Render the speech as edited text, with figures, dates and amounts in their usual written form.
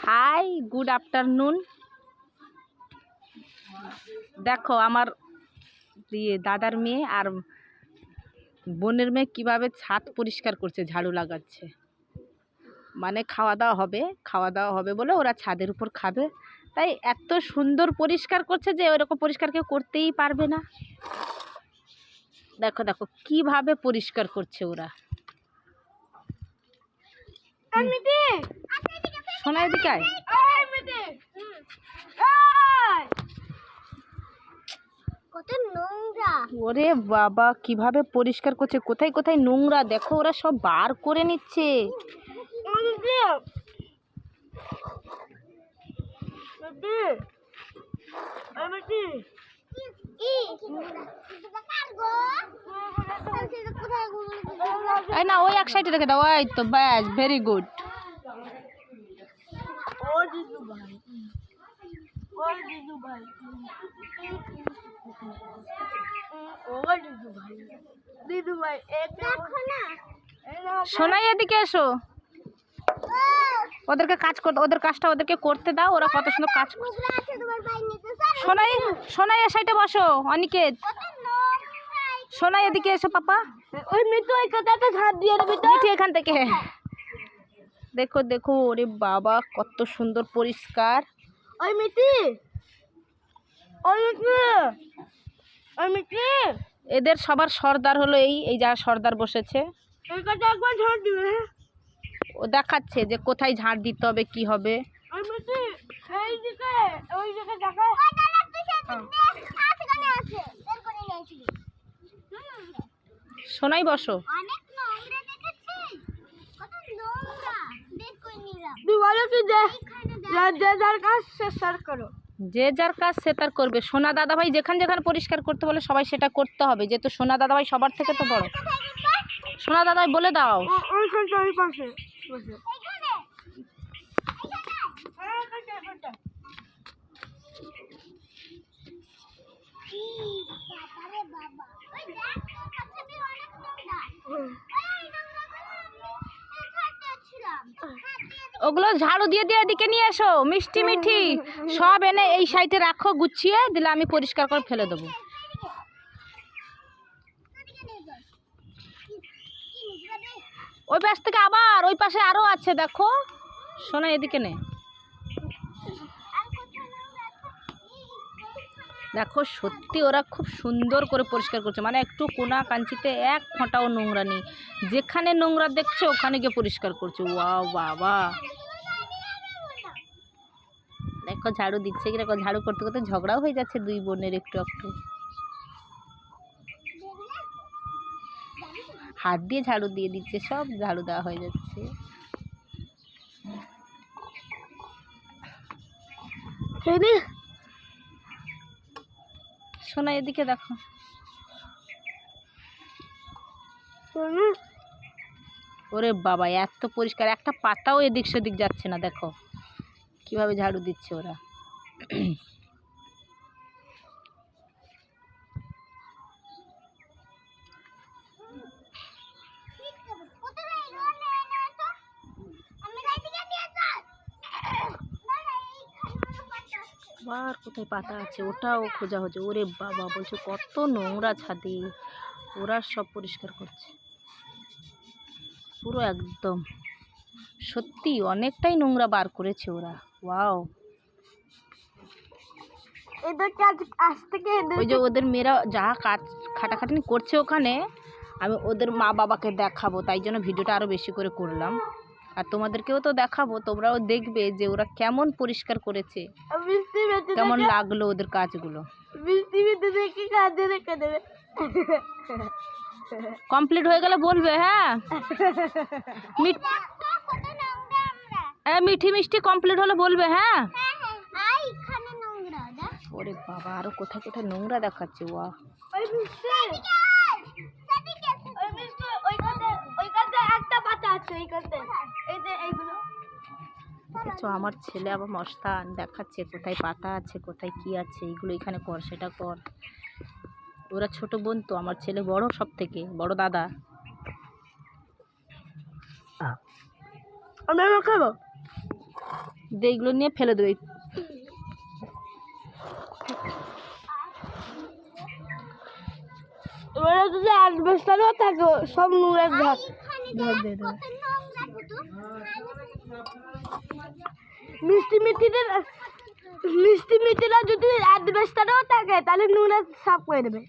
High, good afternoon. দেখো আমার দাদার মেয়ে আর বোনের মেয়ে কিভাবে ছাদ পরিষ্কার করছে, ঝাড়ু লাগাচ্ছে। মানে খাওয়া দাওয়া হবে বলে ওরা ছাদের উপর খাবে, তাই এত সুন্দর পরিষ্কার করছে যে ওইরকম পরিষ্কার কেউ করতেই পারবে না। দেখো দেখো কিভাবে পরিষ্কার করছে ওরা। শোনা এদিকে আয়। ওরে বাবা, কিভাবে পরিষ্কার করছে, কোথায় কোথায় নোংরা দেখো, ওরা সব বার করে নিচ্ছে। না, ওই এক সাইডে রেখে দাও। এই তো ব্যাস, ভেরি গুড। শোনাই এদিকে এসো, ওদেরকে কাজ করতে, ওদের কাজটা ওদেরকে করতে দাও, ওরা কত সুন্দর কাজ করছে। শোনাই শোনাই এ সাইডে বসো। অনিকেত, শোনাই এদিকে এসো পাপা। ওই মিঠু ওই কথাটা ঝাড় দিয়ে দেবে তো, মিঠু এখান থেকে। দেখো দেখো, ওরে বাবা কত সুন্দর পরিষ্কার। ওই মিঠি, ওই মিঠি, ওই মিঠি। এদের সবার সর্দার হলো এই যারা সর্দার বসেছে। ও দেখাচ্ছে যে কোথায় ঝাড় দিতে হবে, কি হবে। শোনাই বসো। যে যার কাজ সে তার করবে। সোনা দাদাভাই যেখানে যেখানে পরিষ্কার করতে বলে সবাই সেটা করতে হবে, যেহেতু সোনা দাদাভাই সবার থেকে তো বড়। সোনা দাদাভাই বলে দাও। ওগুলো ঝাড়ু দিয়ে দিয়ে এদিকে নিয়ে এসো। মিষ্টি মিঠি সব এনে এই সাইডে রাখো, গুছিয়ে দিলে আমি পরিষ্কার করে ফেলে দেবো। ওই পাশ থেকে আবার ওই পাশে আরো আছে, দেখো। শোনা এদিকে নে। দেখো সত্যি ওরা খুব সুন্দর করে পরিষ্কার করছে, মানে একটু কোনা কাঞ্চিতে এক ফোঁটাও নোংরা নেই। যেখানে নোংরা দেখছে ওখানে গিয়ে পরিষ্কার করছে। ওয়াও বাবা, দেখো ঝাড়ু দিচ্ছে কিরকম। ঝাড়ু করতে করতে ঝগড়াও হয়ে যাচ্ছে দুই বোনের একটু একটু। হাত দিয়ে ঝাড়ু দিয়ে দিচ্ছে, সব ঝাড়ু দেওয়া হয়ে যাচ্ছে। শোনা এদিকে দেখো। ওরে বাবা এত পরিষ্কার, একটা পাতাও এদিক সেদিক যাচ্ছে না। দেখো কিভাবে ঝাড়ু দিচ্ছে ওরা। আর কোথায় পাতা আছে ওটাও খোঁজা হচ্ছে। ওরে বাবা, বলছে কত নোংরা ছাদে, ওরা সব পরিষ্কার করছে পুরো একদম। সত্যি অনেকটাই নোংরা বার করেছে ওরা। ওয়াও, ওই যে ওদের মেয়েরা যা কাজ খাটাখাটনি করছে ওখানে, আমি ওদের মা বাবাকে দেখাবো, তাই জন্য ভিডিওটা আরও বেশি করে করলাম। আর তোমাদেরকেও তো দেখাবো, তোমরাও দেখবে যে ওরা কেমন পরিষ্কার করেছে, কেমন লাগলো ওদের কাজগুলো। কমপ্লিট হয়ে গেলে বলবে। হ্যাঁ, মিঠি মিষ্টি কমপ্লিট হলে বলবে। হ্যাঁ, ওরে বাবা আরো কোথায় কোথায় নোংরা দেখাচ্ছে। ওয়া, দেখেছো আমার ছেলে আবার মস্তান, দেখাচ্ছে কোথায় পাতা আছে কোথায় কি আছে, এইগুলো এখানে কর সেটা কর। ওরা ছোট বোন তো, আমার ছেলে বড়, সব থেকে বড় দাদা। আমি খাবো। দিয়ে এইগুলো নিয়ে ফেলে দেবে। ওরা যদি অ্যাডভেস্টারও থাকে সব নোংরা ঘর দিয়ে দেবে। মিষ্টি মিষ্টিরা যদি অ্যাডভেস্টারও থাকে তাহলে নোংরা সাফ করে দেবে।